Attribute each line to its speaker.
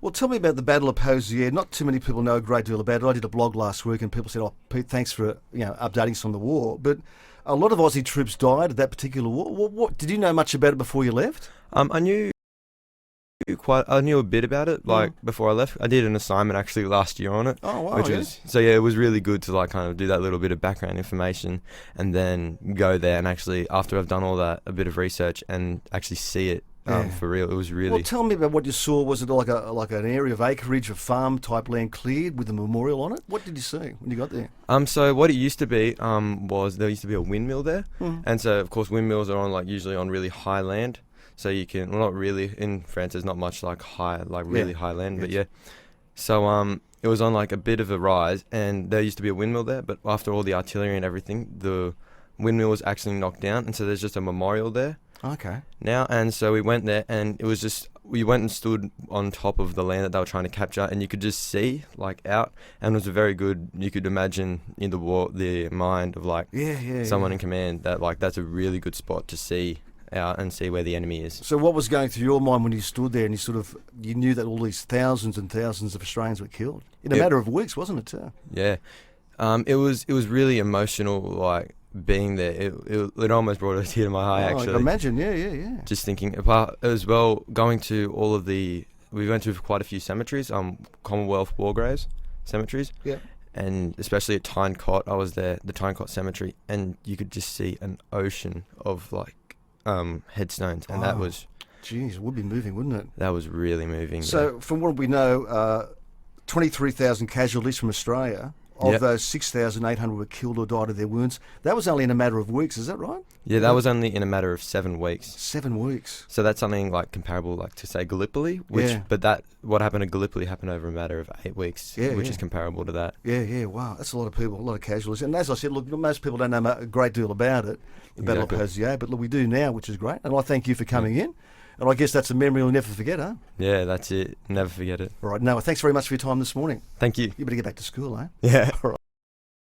Speaker 1: Well, tell me about the Battle of Pozières. Not too many people know a great deal about it. I did a blog last week and people said, "Oh, Pete, thanks for updating us on the war." But a lot of Aussie troops died at that particular war. What did you know much about it before you left?
Speaker 2: I knew a bit about it, before I left. I did an assignment actually last year on it.
Speaker 1: Oh, wow.
Speaker 2: It was really good to kind of do that little bit of background information and then go there and actually, after I've done all that, a bit of research and actually see it for real. It was really...
Speaker 1: Well, tell me about what you saw. Was it like an area of acreage of farm type land cleared with a memorial on it? What did you see when you got there?
Speaker 2: So what it used to be was there used to be a windmill there. And so, of course, windmills are usually on really high land. So you can, well, not really, in France there's not much high land, but yeah. So it was on a bit of a rise, and there used to be a windmill there, but after all the artillery and everything, the windmill was actually knocked down, and so there's just a memorial there.
Speaker 1: Okay.
Speaker 2: Now, and so we went there, and it was just, we went and stood on top of the land that they were trying to capture, and you could just see, out, and it was a very good, you could imagine in the mind of someone in command that that's a really good spot to see out and see where the enemy is.
Speaker 1: So what was going through your mind when you stood there and you knew that all these thousands and thousands of Australians were killed in a matter of weeks, wasn't it too?
Speaker 2: Yeah. It was really emotional, being there. It almost brought a tear to my eye, actually. I
Speaker 1: can imagine, yeah.
Speaker 2: Just thinking about, as well, going to we went to quite a few cemeteries, Commonwealth war graves cemeteries.
Speaker 1: Yeah. And
Speaker 2: especially at Tyne Cot, I was there, the Tyne Cot Cemetery, and you could just see an ocean of headstones, and that was...
Speaker 1: Geez, it would be moving, wouldn't it?
Speaker 2: That was really moving.
Speaker 1: So, from what we know, 23,000 casualties from Australia. Of those, 6,800 were killed or died of their wounds. That was only in a matter of weeks, is that right?
Speaker 2: Yeah, that was only in a matter of 7 weeks.
Speaker 1: 7 weeks.
Speaker 2: So that's something comparable, to say Gallipoli, but what happened to Gallipoli happened over a matter of 8 weeks, which is comparable to that.
Speaker 1: Yeah, wow, that's a lot of people, a lot of casualties. And as I said, look, most people don't know a great deal about it, the Battle of Pozières, but look, we do now, which is great. And I thank you for coming in. And I guess that's a memory we'll never forget, huh?
Speaker 2: Yeah, that's it. Never forget it.
Speaker 1: All right, Noah, thanks very much for your time this morning.
Speaker 2: Thank you.
Speaker 1: You better get back to school, eh?
Speaker 2: Yeah.
Speaker 1: All right.